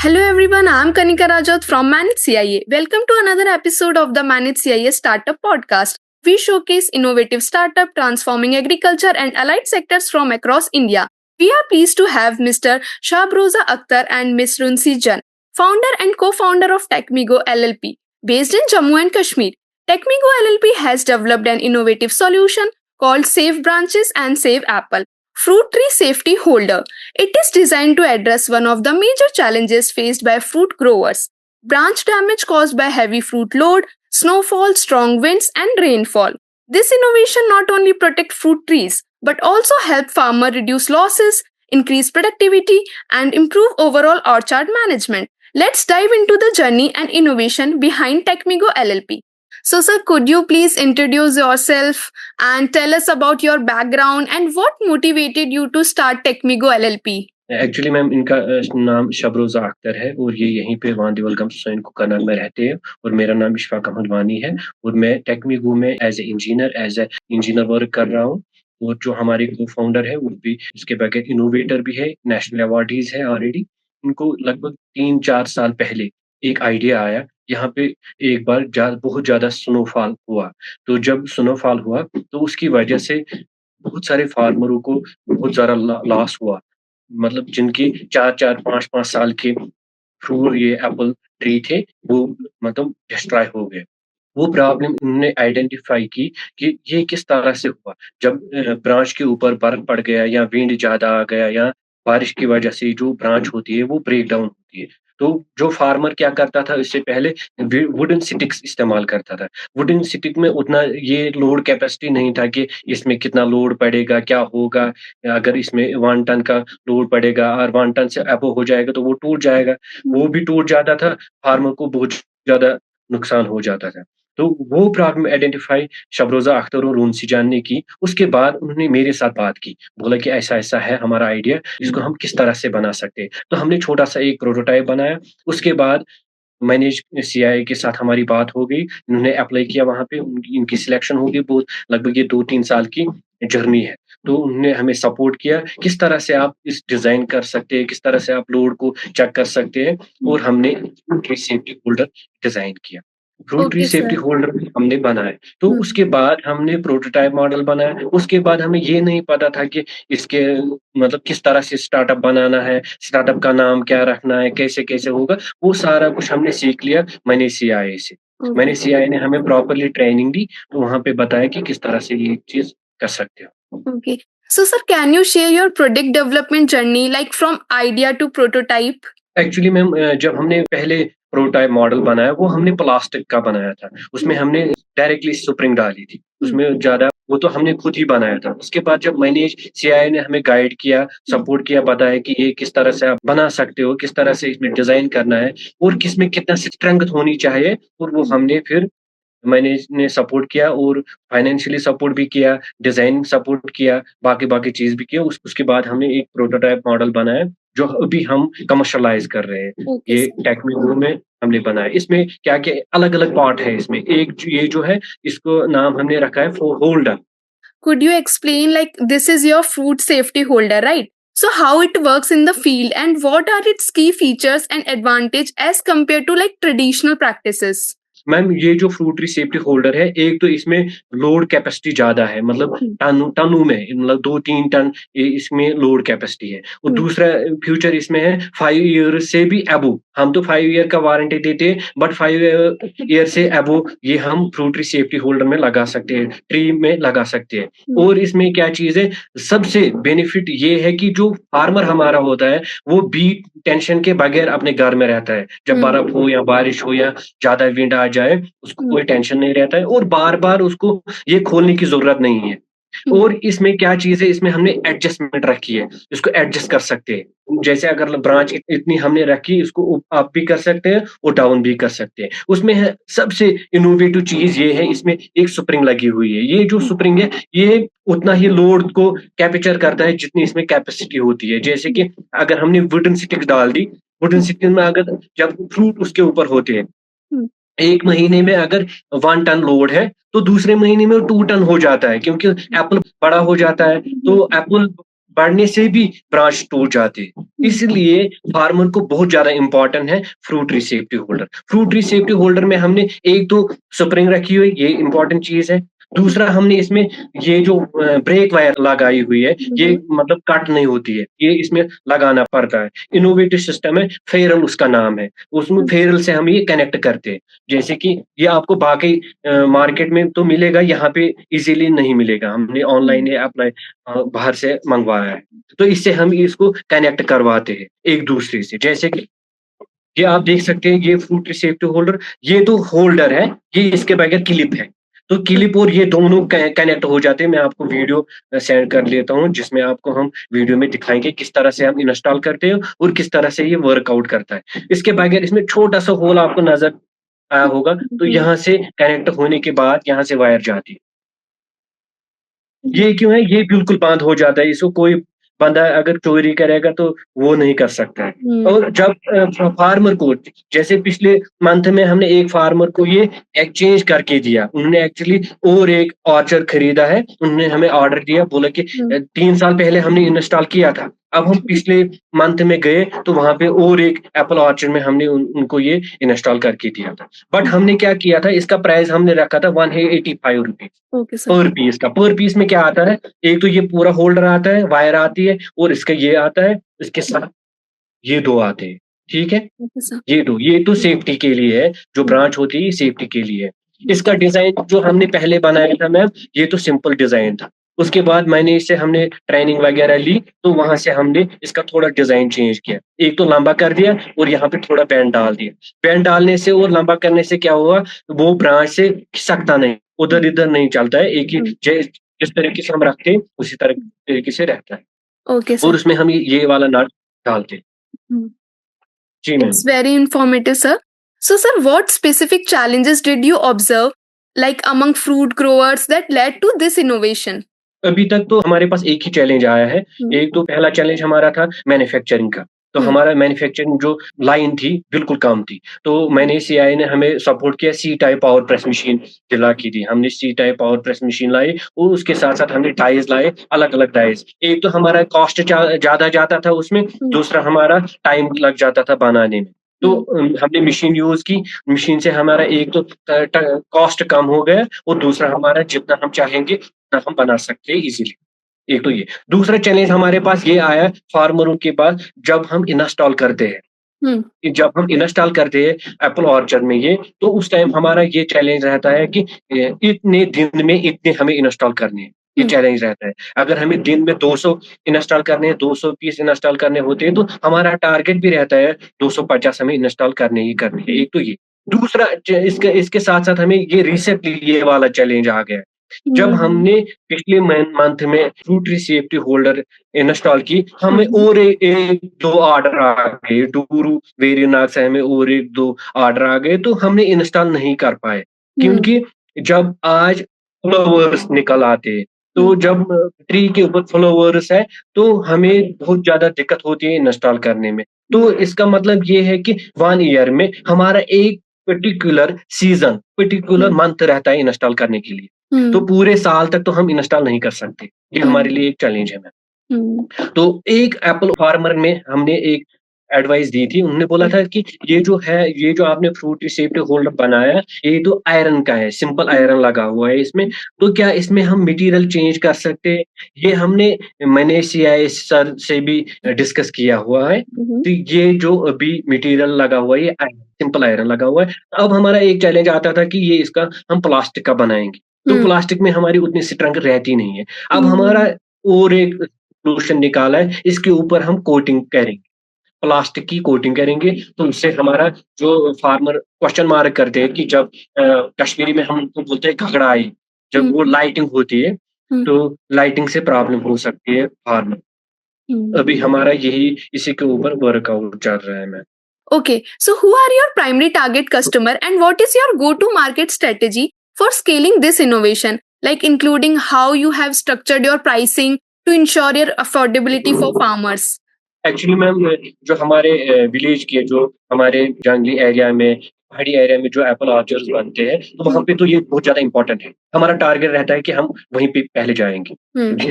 Hello everyone, I'm Kanika Rajat from Manage CIA. Welcome to another episode of the Manage CIA Startup Podcast. We showcase innovative startup transforming agriculture and allied sectors from across India. We are pleased to have Mr. Shabroza Akhtar and Ms. Runsi Jan, founder and co-founder of Techmigo LLP, based in Jammu and Kashmir. Techmigo LLP has developed an innovative solution called Safe Branches and Save Apple, Fruit Tree Safety Holder. It is designed to address one of the major challenges faced by fruit growers: branch damage caused by heavy fruit load, snowfall, strong winds, and rainfall. This innovation not only protects fruit trees but also help farmers reduce losses, increase productivity, and improve overall orchard management. Let's dive into the journey and innovation behind Techmigo LLP. So, sir, could you please introduce yourself and tell us about your background and what motivated you to start Techmigo LLP? Actually ma'am इनका नाम शबरोज़ा अख्तर है और ये यहीं पे वांदीवलगम सोइन कुकरनाग में रहते हैं और मेरा नाम इशफाक अहमद वानी है और मैं टेक्मिगो में एज ए इंजीनियर वर्क कर रहा हूँ और जो हमारे को-फाउंडर है वो भी इसके बगैर इनोवेटर भी है, नेशनल अवार्डीज़ है ऑलरेडी। उनको लगभग 3-4 साल पहले एक आइडिया आया, यहाँ पे एक बार बहुत ज़्यादा स्नोफॉल हुआ। तो जब स्नोफॉल हुआ तो उसकी वजह से बहुत सारे फार्मरों को बहुत ज़्यादा लॉस हुआ। मतलब जिनके 4-4 5-5 साल के ये एप्पल ट्री थे, वो मतलब डिस्ट्रॉय हो गए। वो प्रॉब्लम उन्होंने आइडेंटिफ़ाई की कि ये किस तरह से हुआ। जब ब्रांच के ऊपर बर्फ पड़ गया या विंड ज़्यादा आ गया या बारिश की वजह से जो ब्रांच होती है वो ब्रेक डाउन होती है। तो जो फार्मर क्या करता था इससे पहले वुडन स्टिक्स इस्तेमाल करता था। वुडन स्टिक में उतना ये लोड कैपेसिटी नहीं था कि इसमें कितना लोड पड़ेगा, क्या होगा, अगर इसमें 1 टन का लोड पड़ेगा और 1 टन से अबव हो जाएगा तो वो टूट जाएगा। वो भी टूट जाता था, फार्मर को बहुत ज़्यादा नुकसान हो जाता था। तो वो प्रॉब्लम आइडेंटिफ़ाई शबरोज़ा अख्तर और रूनसी जान ने की। उसके बाद उन्होंने मेरे साथ बात की। बोला कि ऐसा-ऐसा है हमारा आइडिया, इसको हम किस तरह से बना सकते हैं। तो हमने छोटा-सा एक प्रोटोटाइप बनाया। उसके बाद मैनेज सीआईए के साथ हमारी बात हो गई। इन्होंने अप्लाई किया वहाँ पे, इनकी सिलेक्शन हो गई। बहुत लगभग ये 2-3 साल की जर्नी है। तो उन्होंने हमें सपोर्ट किया, किस तरह से आप इस डिज़ाइन कर सकते हैं, किस तरह से आप लोड को चेक कर सकते हैं और हमने ट्री सेफ्टी होल्डर डिज़ाइन किया। Fruit tree Okay, safety sir. Holder हमने बनाए। तो Hmm. उसके बाद हमने प्रोटोटाइप मॉडल बनाया। उसके बाद हमें ये नहीं पता था कि इसके मतलब किस तरह से स्टार्टअप बनाना है, स्टार्टअप का नाम क्या रखना है, कैसे-कैसे होगा, वो सारा कुछ हमने सीख लिया मैंने सीआईए से। मैंने Okay. सीआईए ने हमें प्रॉपर्ली ट्रेनिंग दी, तो वहाँ पे बताया कि किस तरह से ये चीज़ कर सकते हो। Okay. So, sir, can you share your product development journey, like from idea to prototype? Actually ma'am जब हमने पहले प्रोटोटाइप मॉडल बनाया, वो हमने प्लास्टिक का बनाया था। उसमें हमने डायरेक्टली स्प्रिंग डाली थी। Hmm. उसमें ज़्यादा वो तो हमने खुद ही बनाया था। उसके बाद जब मैंने सीआईए ने हमें गाइड किया, सपोर्ट किया, बताया कि ये किस तरह से आप बना सकते हो, किस तरह से इसमें डिज़ाइन करना है और किसमें कितना स्ट्रेंथ होनी चाहिए और वो हमने फिर मैंने ने सपोर्ट किया और फाइनेंशियली सपोर्ट भी किया, डिज़ाइन सपोर्ट किया, बाकी-बाकी चीज़ भी किया। उसके बाद हमने एक प्रोटोटाइप मॉडल बनाया, जो अभी हम कमर्शियलाइज़ कर रहे हैं। Okay, ये sir. टेक्निको में हमने बनाया। इसमें क्या-क्या अलग-अलग पार्ट है इसमें। एक ये जो है, इसको नाम हमने रखा है holder. Could you explain, like, this is your fruit safety holder, right? So, how it works in the field and what are its key features and advantage as compared to like traditional practices? Ma'am ये जो fruit tree safety holder है, एक तो इसमें load capacity ज़्यादा है, मतलब Hmm. टनों में, मतलब 2-3 टन इसमें लोड कैपेसिटी है। और Hmm. दूसरा फ्यूचर इसमें है 5 ईयर से भी अबव। हम तो 5 ईयर का वारंटी देते हैं, बट 5 ईयर से अबव ये हम फ्रूट ट्री सेफ्टी होल्डर में लगा सकते हैं, ट्री में लगा सकते हैं। Hmm. और इसमें क्या चीज़ है, सबसे बेनिफिट ये है कि जो फार्मर हमारा होता है, वो बी टेंशन के बगैर अपने घर में रहता है। जब Hmm. बर्फ हो या बारिश हो या ज़्यादा विंड आ जाए, उसको Hmm. कोई टेंशन नहीं रहता है और बार-बार उसको ये खोलने की ज़रूरत नहीं है। Hmm. और इसमें क्या चीज़ है, इसमें हमने एडजस्टमेंट रखी है, इसको एडजस्ट कर सकते हैं। जैसे अगर ब्रांच इतनी हमने रखी, इसको अप भी कर सकते हैं और डाउन भी कर सकते हैं। उसमें है सबसे इनोवेटिव चीज़ ये है, इसमें एक स्प्रिंग लगी हुई है। ये जो स्प्रिंग है, ये उतना ही लोड को कैप्चर करता है जितनी इसमें कैपेसिटी होती है। जैसे कि अगर हमने वुडन स्टिक्स डाल दी, वुडन स्टिक में अगर जब फ्रूट उसके ऊपर होते हैं, Hmm. 1 महीने में अगर 1 टन लोड है, तो दूसरे महीने में 2 टन हो जाता है क्योंकि एप्पल बड़ा हो जाता है। तो एप्पल बढ़ने से भी ब्रांच टूट जाते हैं। इसलिए फार्मर को बहुत ज़्यादा इम्पोर्टेंट है fruit tree safety holder. Fruit tree safety holder में हमने एक तो स्प्रिंग रखी हुई, ये इम्पोर्टेंट चीज़ है। दूसरा हमने इसमें ये जो ब्रेक वायर लगाई हुई है, ये मतलब कट नहीं होती है, ये इसमें लगाना पड़ता है। इनोवेटिव सिस्टम है, फेरल उसका नाम है। उसमें फेरल से हम ये कनेक्ट करते हैं। जैसे कि ये आपको बाकी मार्केट में तो मिलेगा, यहाँ पे इज़िली नहीं मिलेगा। हमने ऑनलाइन ये अप्लाई बाहर से मँगवाया है। तो इससे हम इसको कनेक्ट करवाते हैं एक-दूसरे से। जैसे कि ये आप देख सकते हैं, ये फ्रूट सेफ्टी होल्डर, ये तो होल्डर है, ये इसके बगैर क्लिप है। तो क्लिप और ये दोनों कनेक्ट हो जाते हैं। मैं आपको वीडियो सेंड कर लेता हूँ, जिसमें आपको हम वीडियो में दिखाएँगे किस तरह से हम इंस्टॉल करते हैं और किस तरह से ये वर्कआउट करता है। इसके बगैर इसमें छोटा-सा होल आपको नज़र आया होगा, तो यहाँ से कनेक्ट होने के बाद यहाँ से वायर जाती है। ये क्यों है? ये बिल्कुल बंद हो जाता है, इसको कोई बंदा अगर चोरी करेगा तो वो नहीं कर सकता है। और जब फार्मर को, जैसे पिछले मंथ में हमने एक फार्मर को ये एक्सचेंज करके दिया। उन्होंने एक्चुअली और एक ऑर्चर खरीदा है, उन्होंने हमें ऑर्डर दिया, बोला कि 3 साल पहले हमने इंस्टॉल किया था। अब हम पिछले मंथ में गए तो वहाँ पे और एक एप्पल ऑर्चर्ड में हमने उनको ये इंस्टॉल करके दिया था। बट हमने क्या किया था, इसका प्राइस हमने रखा था ₹185 ओके सर। पर पीस का। पर पीस में क्या आता है, एक तो ये पूरा होल्डर आता है, वायर आती है और इसका ये आता है, इसके साथ ये 2 आते हैं, ठीक है? Okay sir. ये तो सेफ्टी के लिए है, जो ब्रांच होती है ये सेफ्टी के लिए है। इसका डिज़ाइन जो हमने पहले बनाया था मैम, ये तो सिंपल डिज़ाइन था। उसके बाद हमने ट्रेनिंग वगैरह ली, तो वहाँ से हमने इसका थोड़ा डिज़ाइन चेंज किया। एक तो लंबा कर दिया और यहाँ पे थोड़ा बेंड डाल दिया। बेंड डालने से और लंबा करने से क्या हुआ, वो ब्रांच से खिसकता नहीं, उधर-इधर नहीं चलता है, एक ही जिस तरीके से हम रखते हैं, उसी तरीके से रहता है। ओके और सर। उसमें हम ये वाला नट डालते हैं। जी ma'am. It's very informative, sir. So, sir, what specific challenges did you observe, like among fruit growers, that led to this innovation? अभी तक तो हमारे पास एक ही चैलेंज आया है। एक तो पहला चैलेंज हमारा था मैन्युफैक्चरिंग का। तो हमारा मैन्युफैक्चरिंग जो लाइन थी, बिल्कुल कम थी। तो मैंने सीआईए ने हमें सपोर्ट किया, C type power press machine दिला के दी। हमने C type power press machine लाई और उसके साथ-साथ हमने डाइज़ लाए, अलग-अलग डाइज़। एक तो हमारा कॉस्ट ज़्यादा जाता था उसमें, दूसरा हमारा टाइम लग जाता था बनाने में। तो हमने मशीन यूज़ की, मशीन से हमारा एक तो कॉस्ट कम हो गया और दूसरा हमारा जितना हम चाहेंगे उतना हम बना सकते हैं ईज़िली। एक तो ये। दूसरा चैलेंज हमारे पास ये आया फार्मरों के पास, जब हम इंस्टॉल करते हैं। कि जब हम इंस्टॉल करते हैं एप्पल ऑर्चर्ड में ये, तो उस टाइम हमारा ये चैलेंज रहता है कि इतने दिन में इतने हमें इंस्टॉल करने हैं। ये चैलेंज रहता है। अगर हमें दिन में 200 इंस्टॉल करने हैं, 200 पीस इंस्टॉल करने होते हैं, तो हमारा टारगेट भी रहता है 250 हमें इंस्टॉल करने ही करने हैं। एक तो ये। दूसरा इसके साथ-साथ हमें ये रिसेंटली ये वाला चैलेंज आ गया है। जब हमने पिछले मंथ में fruit tree safety holder install की, हमें और 1-2 ऑर्डर आ गए, डूरू वेरिनाग से हमें और 1-2 ऑर्डर आ गए, तो हमने इंस्टॉल नहीं कर पाए। क्योंकि जब आज फ्लावर्स निकल आते हैं, तो जब ट्री के ऊपर फ्लावर्स है, तो हमें बहुत ज़्यादा दिक्कत होती है इंस्टॉल करने में। तो इसका मतलब ये है कि 1 ईयर में हमारा एक पर्टिकुलर मंथ रहता है इंस्टॉल करने के लिए। तो पूरे साल तक तो हम इंस्टॉल नहीं कर सकते। ये हमारे लिए एक चैलेंज है मैम। तो एक एप्पल फार्मर में हमने एक एडवाइस दी थी। उन्होंने बोला था कि ये जो आपने फ्रूट सेफ्टी होल्डर बनाया है, ये तो आयरन का है, सिंपल आयरन लगा हुआ है इसमें। तो क्या इसमें हम मटेरियल चेंज कर सकते हैं? मैंने सीआईए सर से भी डिस्कस किया हुआ है। तो ये जो अभी मटेरियल लगा हुआ है, ये सिंपल आयरन लगा हुआ है। अब हमारा एक चैलेंज आता था कि ये इसका हम प्लास्टिक का बनाएँगे। तो प्लास्टिक में हमारी उतनी स्ट्रेंथ रहती नहीं है। अब हमारा और एक सॉल्यूशन निकाला है, इसके ऊपर हम कोटिंग करेंगे, प्लास्टिक की कोटिंग करेंगे, तो उससे हमारा जो फार्मर क्वेश्चन मार्क करते हैं कि जब कश्मीरी में हम उनको बोलते हैं घगड़ाई, जब वो लाइटिंग होती है, तो लाइटिंग से प्रॉब्लम हो सकती है फार्मर। अभी हमारा इसी के ऊपर वर्कआउट चल रहा है ma'am. Okay, so who are your primary target customer and what is your go-to market strategy for scaling this innovation, like including how you have structured your pricing to ensure your affordability for farmers? Actually ma'am जो हमारे village के जो हमारे जंगली area में पहाड़ी area में जो एप्पल ऑर्चर्ड्स बनते हैं, तो वहाँ पे तो ये बहुत ज़्यादा इम्पोर्टेंट है। हमारा टारगेट रहता है कि हम वहीं पे पहले जाएँगे,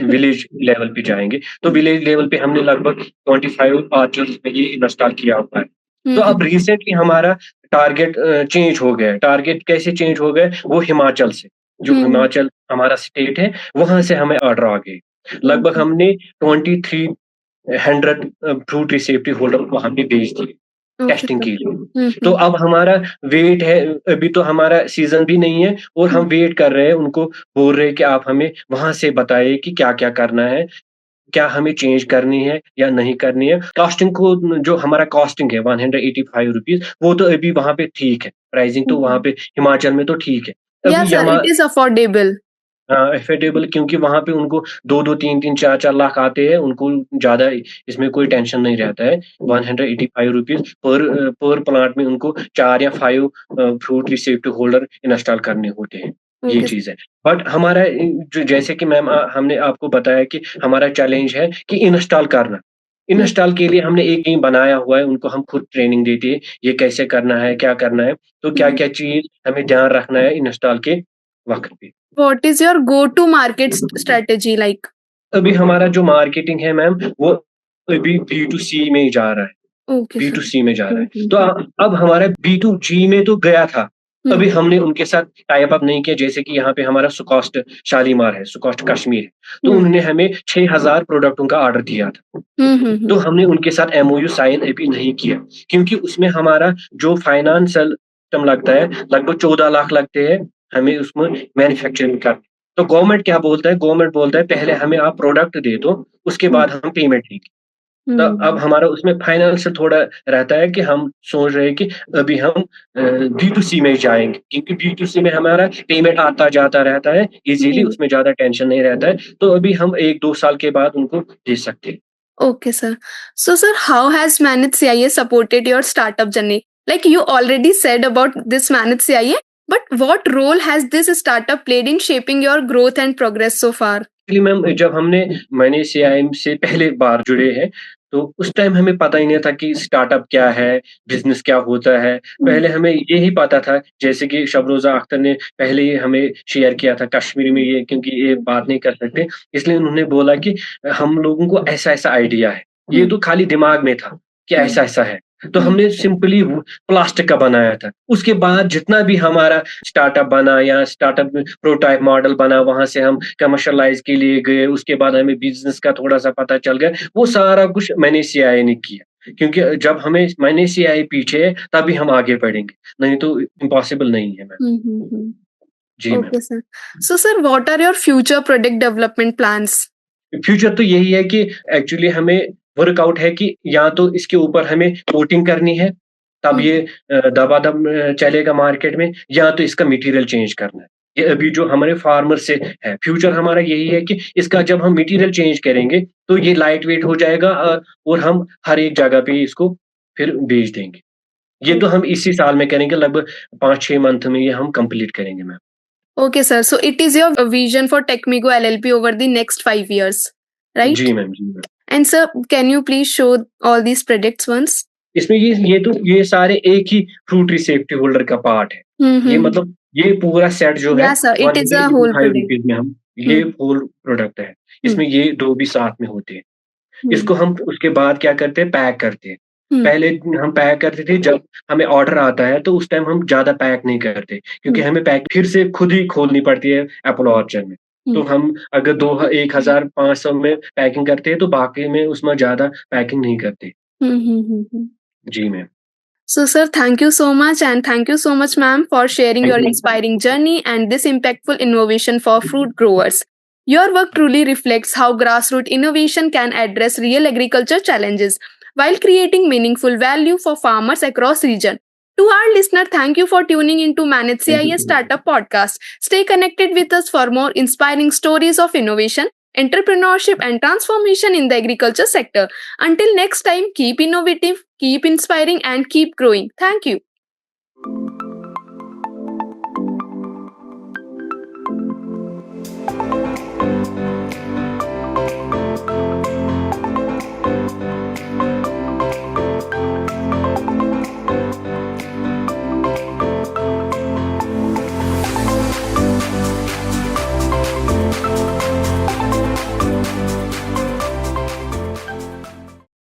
विलेज लेवल पे जाएँगे। तो विलेज लेवल पे हमने लगभग 25 ऑर्चर्ड्स में ये इंस्टॉल किया हुआ है। तो अब रिसेंटली हमारा टारगेट चेंज हो गया है। टारगेट कैसे चेंज हो गए? वो हिमाचल से, जो हिमाचल हमारा स्टेट है, वहाँ से हमें ऑर्डर आ गए। लगभग हमने 2300 फ्रूट रिसेप्टी होल्डर वहाँ पे भेज दिए टेस्टिंग के लिए। तो अब हमारा वेट है, अभी तो हमारा सीज़न भी नहीं है और हम वेट कर रहे हैं, उनको बोल रहे हैं कि आप हमें वहाँ से बताइए कि क्या-क्या करना है, क्या हमें चेंज करनी है या नहीं करनी है। कॉस्टिंग को जो हमारा कॉस्टिंग है ₹185 वो तो अभी वहाँ पे ठीक है, प्राइसिंग तो वहाँ पे हिमाचल में तो ठीक है। Yeah, अभी sir, यमा it is affordable. एफोर्डेबल क्योंकि वहाँ पे उनको 2-2 3-3 4-4 लाख आते हैं, उनको ज़्यादा इसमें कोई टेंशन नहीं रहता है। ₹185 पर प्लांट में उनको 4 या 5 फ्रूट रिसीप्ट होल्डर इंस्टॉल करने होते हैं, ये Okay, sir. चीज़ है। बट हमारा जो जैसे कि मैम हमने आपको बताया कि हमारा चैलेंज है कि इंस्टॉल करना। इंस्टॉल के लिए हमने एक टीम बनाया हुआ है, उनको हम खुद ट्रेनिंग देते हैं, ये कैसे करना है, क्या करना है, तो क्या-क्या चीज़ हमें ध्यान रखना है इंस्टॉल के वक़्त पे। What is your go-to market strategy like? अभी हमारा जो मार्केटिंग है मैम, वो अभी बी टू सी में ही जा रहा है, Okay, बी sir. टू सी में जा रहा है। तो अब हमारा बी टू जी में तो गया था, अभी हमने उनके साथ टाई अप नहीं किया, जैसे कि यहाँ पे हमारा सुकॉस्ट शालीमार है, सुकॉस्ट कश्मीर है, तो उन्होंने हमें 6000 प्रोडक्टों का ऑर्डर दिया था। तो हमने उनके साथ एमओयू साइन अभी नहीं किया, क्योंकि उसमें हमारा जो फाइनेंशियल सिस्टम लगता है, लगभग 14 लाख लगते हैं, हमें उसमें मैन्युफैक्चरिंग का। तो गवर्नमेंट क्या बोलता है? गवर्नमेंट बोलता है पहले हमें आप प्रोडक्ट दे दो, उसके बाद हम पेमेंट लेंगे। तो अब हमारा उसमें फाइनेंशियल थोड़ा रहता है कि हम सोच रहे हैं कि अभी हम बी टू सी में जाएँगे, क्योंकि बी टू सी में हमारा पेमेंट आता-जाता रहता है, इज़िली उसमें ज़्यादा टेंशन नहीं रहता है, तो अभी हम 1-2 साल के बाद उनको दे सकते हैं। Okay, sir. So, sir, how has Manage CIA supported your startup journey? Like you already said about this Manage CIA, but what role has this startup played in shaping your growth and progress so far? Actually ma'am जब मैंने CIM से पहले बार जुड़े हैं, तो उस time हमें पता ही नहीं था कि स्टार्टअप क्या है, बिज़नेस क्या होता है। पहले हमें यही पता था, जैसे कि शबरोज़ा अख्तर ने पहले ही हमें शेयर किया था कश्मीरी में, ये क्योंकि ये बात नहीं कर सकते, इसलिए उन्होंने बोला कि हम लोगों को ऐसा-ऐसा आइडिया है। ये तो खाली दिमाग में था कि ऐसा-ऐसा है। तो हमने सिंपली वो प्लास्टिक का बनाया था। उसके बाद जितना भी हमारा स्टार्टअप बना या स्टार्टअप में प्रोटोटाइप मॉडल बना, वहाँ से हम कमर्शियलाइज़ के लिए गए, उसके बाद हमें बिज़नेस का थोड़ा-सा पता चल गया, वो सारा कुछ मैंने सीआईए ने किया। क्योंकि जब हमें मैंने सीआईए पीछे है, तभी हम आगे बढ़ेंगे, नहीं तो इम्पॉसिबल नहीं है मैम। जी ma'am. Okay, sir. So, sir, what are your future product development plans? Future तो यही है कि एक्चुअली हमें वर्कआउट है कि या तो इसके ऊपर हमें कोटिंग करनी है, तब ये दबादम चलेगा मार्केट में, या तो इसका मटेरियल चेंज करना है। ये अभी जो हमारे फार्मर से है, फ्यूचर हमारा यही है कि इसका जब हम मटेरियल चेंज करेंगे, तो ये लाइट वेट हो जाएगा और हम हर एक जगह पे इसको फिर बेच देंगे। ये तो हम इसी साल में करेंगे, लगभग 5-6 मंथ में ये हम कंप्लीट करेंगे ma'am. Okay, sir. So, it is your vision for Techmigo LLP over the next 5 years, right? जी मैम, जी ma'am. And, sir, can you please show all these products once? इसमें ये सारे एक ही फ्रूट रिसेप्टी होल्डर का part है। ये मतलब ये पूरा सेट जो है Yeah, sir. It is a whole product. ₹185 में हम ये होल प्रोडक्ट है। इसमें ये 2 भी साथ में होते हैं। इसको हम उसके बाद क्या करते हैं, पैक करते हैं। पहले हम पैक करते थे, जब हमें ऑर्डर आता है तो उस टाइम हम ज़्यादा पैक नहीं करते, क्योंकि हमें पैक फिर से खुद ही खोलनी पड़ती है एप्पल ऑर्चर्ड में। तो हम अगर 1500 में पैकिंग करते हैं, तो बाकी में उसमें ज़्यादा पैकिंग नहीं करते। जी ma'am. So, sir, thank you so much, and thank you so much, ma'am, for sharing Thank your you. inspiring journey and this impactful innovation for fruit growers. Your work truly reflects how grassroots innovation can address real agriculture challenges while creating meaningful value for farmers across region. To our listener, thank you for tuning into Manage Thank you CIS so much. Startup Podcast. Stay connected with us for more inspiring stories of innovation, entrepreneurship, and transformation in the agriculture sector. Until next time, keep innovative, keep inspiring, and keep growing. Thank you.